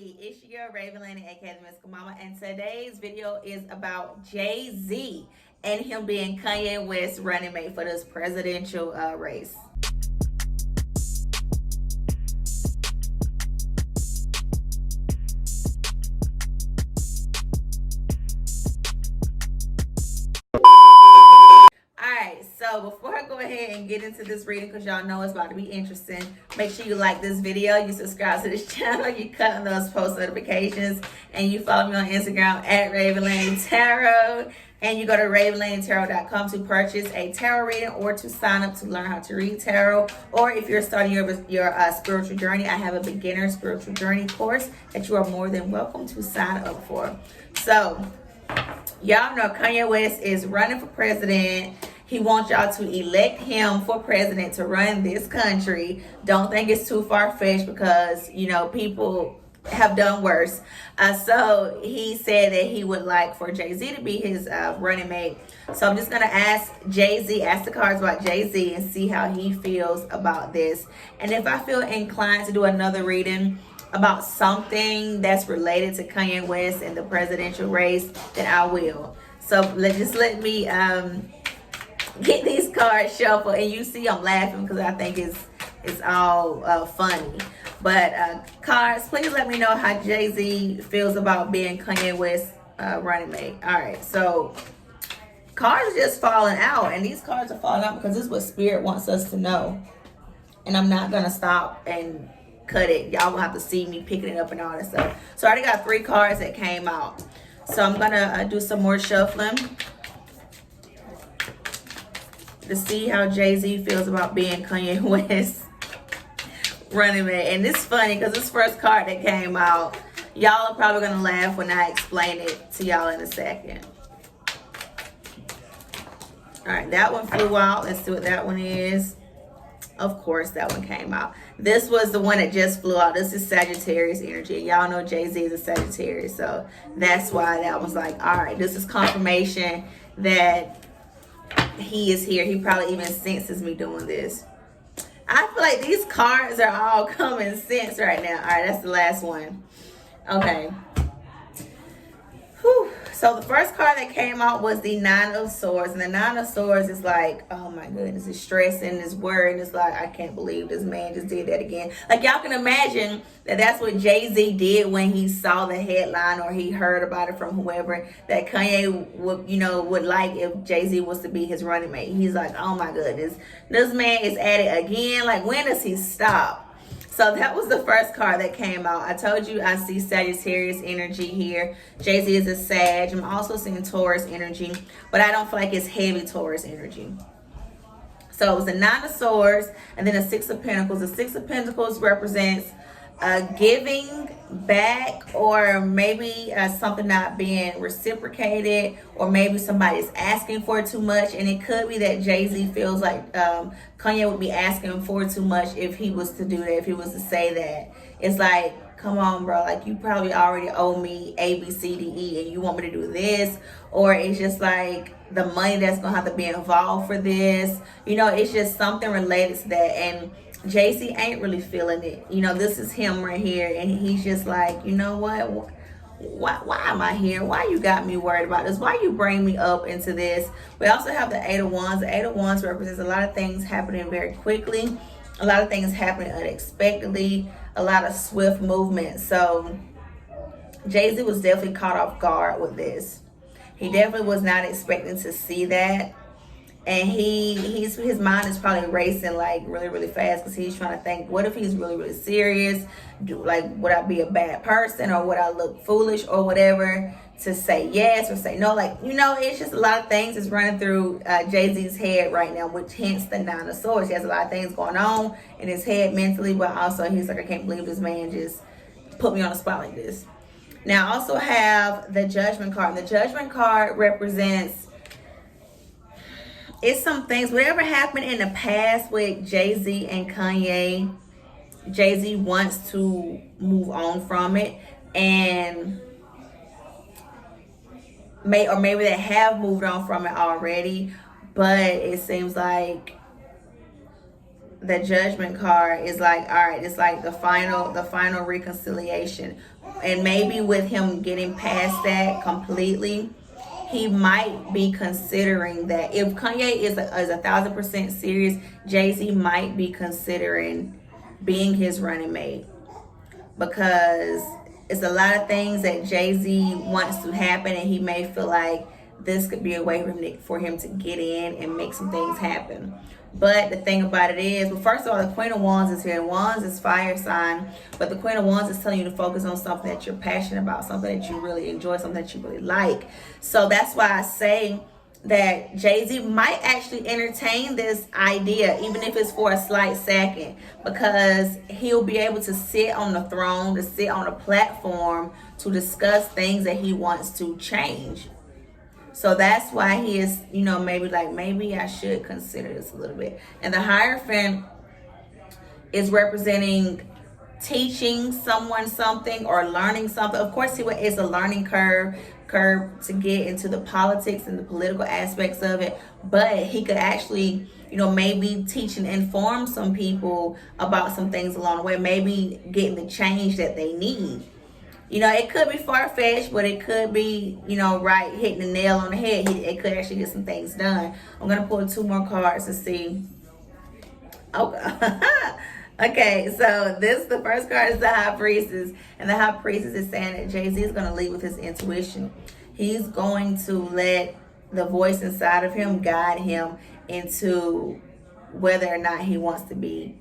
It's your RavenLani, aka the Mystical Mama, and today's video is about Jay-Z and him being Kanye West's running mate for this presidential race. Alright, so before I go ahead and get into this reading, because y'all know it's about to be interesting, make sure you like this video, you subscribe to this channel, you cut on those post notifications, and you follow me on Instagram at RavenLani Tarot, and you go to RavenLaniTarot.com to purchase a tarot reading or to sign up to learn how to read tarot. Or if you're starting your spiritual journey, I have a beginner spiritual journey course that you are more than welcome to sign up for. So, y'all know Kanye West is running for president. He wants y'all to elect him for president to run this country. Don't think it's too far-fetched because, you know, people have done worse. So he said that he would like for Jay-Z to be his running mate. So I'm just going to ask the cards about Jay-Z and see how he feels about this. And if I feel inclined to do another reading about something that's related to Kanye West and the presidential race, then I will. So let me get these cards shuffled, and you see I'm laughing because I think it's all funny. But cards, please let me know how Jay-Z feels about being Kanye West's running mate. All right, so cards are just falling out, and these cards are falling out because this is what Spirit wants us to know. And I'm not gonna stop and cut it. Y'all will have to see me picking it up and all that stuff. So I already got 3 cards that came out. So I'm gonna do some more shuffling to see how Jay-Z feels about being Kanye West running mate. And it's funny because this first card that came out, y'all are probably gonna laugh when I explain it to y'all in a second. All right, that one flew out. Let's see what that one is. Of course, that one came out. This was the one that just flew out. This is Sagittarius energy. Y'all know Jay-Z is a Sagittarius, so that's why that was like, all right, this is confirmation that he is here. He probably even senses me doing this. I feel like these cards are all common sense right now. All right, that's the last one. Okay. Whew. So the first card that came out was the 9 of Swords. And the 9 of Swords is like, oh my goodness, it's stressing, it's worrying. It's like, I can't believe this man just did that again. Like, y'all can imagine that that's what Jay-Z did when he saw the headline or he heard about it from whoever, that Kanye would like if Jay-Z was to be his running mate. He's like, oh my goodness, this man is at it again. Like, when does he stop? So that was the first card that came out. I told you I see Sagittarius energy here. Jay-Z is a Sag. I'm also seeing Taurus energy, but I don't feel like it's heavy Taurus energy. So it was the 9 of Swords and then the 6 of Pentacles. The 6 of Pentacles represents giving back, or maybe something not being reciprocated, or maybe somebody's asking for too much. And it could be that Jay-Z feels like Kanye would be asking for too much if he was to do that, if he was to say that. It's like, come on, bro, like, you probably already owe me A, B, C, D, E, and you want me to do this. Or it's just like the money that's gonna have to be involved for this. You know, it's just something related to that. And Jay-Z ain't really feeling it. You know, this is him right here, and he's just like, you know what? Why am I here? Why you got me worried about this? Why you bring me up into this? We also have the 8 of Wands. The 8 of Wands represents a lot of things happening very quickly, a lot of things happening unexpectedly, a lot of swift movement. So Jay-Z was definitely caught off guard with this. He definitely was not expecting to see that. And his mind is probably racing like really, really fast because he's trying to think, what if he's really, really serious? Would I be a bad person, or would I look foolish or whatever to say yes or say no? Like, you know, it's just a lot of things that's running through Jay-Z's head right now, which hence the 9 of Swords. He has a lot of things going on in his head mentally, but also he's like, I can't believe this man just put me on a spot like this. Now, I also have the Judgment card. And the Judgment card represents, it's some things, whatever happened in the past with Jay-Z and Kanye, Jay-Z wants to move on from it, and maybe they have moved on from it already, but it seems like the Judgment card is like, all right, it's like the final reconciliation. And maybe with him getting past that completely, he might be considering that. If Kanye is 1,000% serious, Jay-Z might be considering being his running mate, because it's a lot of things that Jay-Z wants to happen, and he may feel like this could be a way for him to get in and make some things happen. But the thing about it is, well, first of all, the Queen of Wands is here. Wands is fire sign, but the Queen of Wands is telling you to focus on something that you're passionate about, something that you really enjoy, something that you really like. So that's why I say that Jay-Z might actually entertain this idea, even if it's for a slight second, because he'll be able to sit on the throne, to sit on a platform, to discuss things that he wants to change. So that's why he is, maybe I should consider this a little bit. And the Hierophant is representing teaching someone something or learning something. Of course, it's a learning curve to get into the politics and the political aspects of it. But he could actually, maybe teach and inform some people about some things along the way. Maybe getting the change that they need. It could be far-fetched, but it could be, right, hitting the nail on the head. It could actually get some things done. I'm going to pull 2 more cards to see. Oh, okay, so the first card is the High Priestess. And the High Priestess is saying that Jay-Z is going to lead with his intuition. He's going to let the voice inside of him guide him into whether or not he wants to be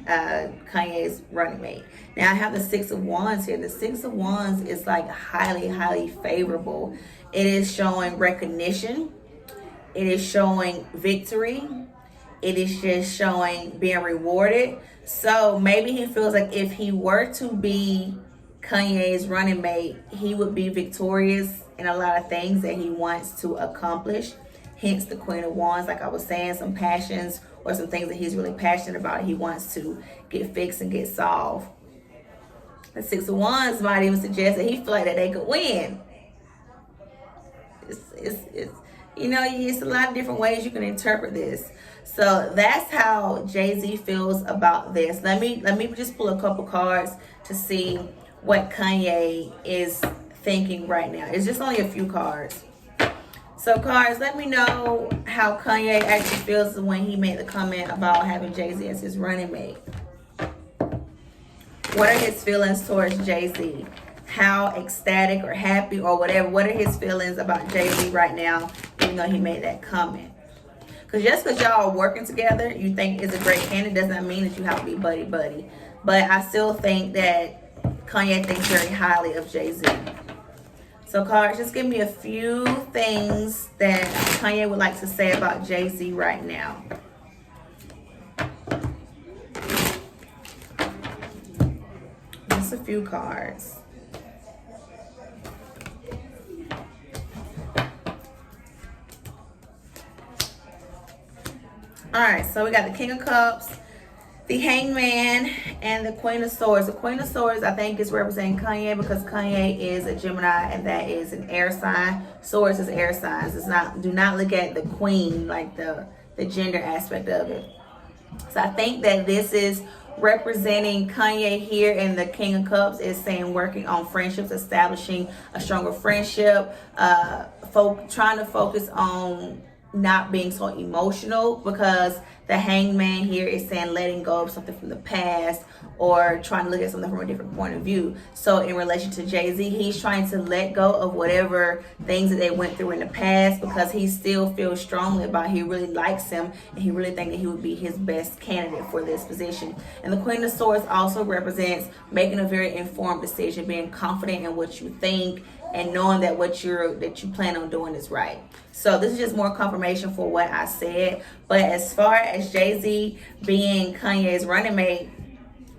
Kanye's running mate. Now I have the 6 of Wands here. The 6 of Wands is like highly, highly favorable. It is showing recognition. It is showing victory. It is just showing being rewarded. So maybe he feels like if he were to be Kanye's running mate, he would be victorious in a lot of things that he wants to accomplish. Hence the Queen of Wands, like I was saying, some passions or some things that he's really passionate about, he wants to get fixed and get solved. The 6 of Wands might even suggest that he feel like that they could win. It's a lot of different ways you can interpret this. So that's how Jay-Z feels about this. Let me just pull a couple cards to see what Kanye is thinking right now. It's just only a few cards. So cards, let me know how Kanye actually feels when he made the comment about having Jay-Z as his running mate. What are his feelings towards Jay-Z? How ecstatic or happy or whatever, what are his feelings about Jay-Z right now, even though he made that comment? Because just because y'all are working together, you think is a great candidate, does not mean that you have to be buddy-buddy. But I still think that Kanye thinks very highly of Jay-Z. So cards, just give me a few things that Kanye would like to say about Jay-Z right now. Just a few cards. Alright, so we got the King of Cups, the Hangman, and the Queen of Swords. The Queen of Swords, I think, is representing Kanye because Kanye is a Gemini, and that is an air sign. Swords is air signs. Do not look at the Queen, like the gender aspect of it. So I think that this is representing Kanye here, and the King of Cups is saying working on friendships, establishing a stronger friendship, trying to focus on not being so emotional, because the Hangman here is saying letting go of something from the past or trying to look at something from a different point of view. So in relation to Jay-Z, he's trying to let go of whatever things that they went through in the past, because he still feels strongly about, he really likes him and he really thinks that he would be his best candidate for this position. And the Queen of Swords also represents making a very informed decision, being confident in what you think, and knowing that what you plan on doing is right. So this is just more confirmation for what I said. But as far as Jay-Z being Kanye's running mate,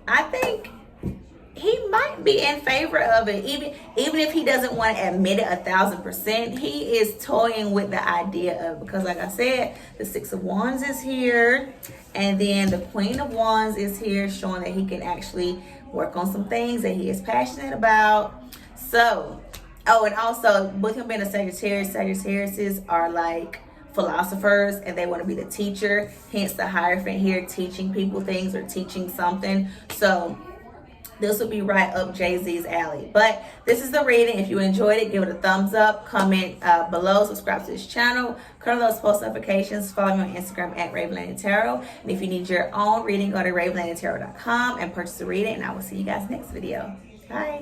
I think he might be in favor of it. Even if he doesn't want to admit it 1,000%, he is toying with the idea of, because like I said, the 6 of Wands is here, and then the Queen of Wands is here, showing that he can actually work on some things that he is passionate about. So, oh, and also with him being a Sagittarius, Sagittariuses are like philosophers and they want to be the teacher, hence the Hierophant here, teaching people things or teaching something. So this will be right up Jay-Z's alley. But this is the reading. If you enjoyed it, give it a thumbs up, comment below, subscribe to this channel, turn on those post notifications, follow me on Instagram at RavenLani Tarot. And if you need your own reading, go to RavenLaniTarot.com and purchase a reading. And I will see you guys next video. Bye.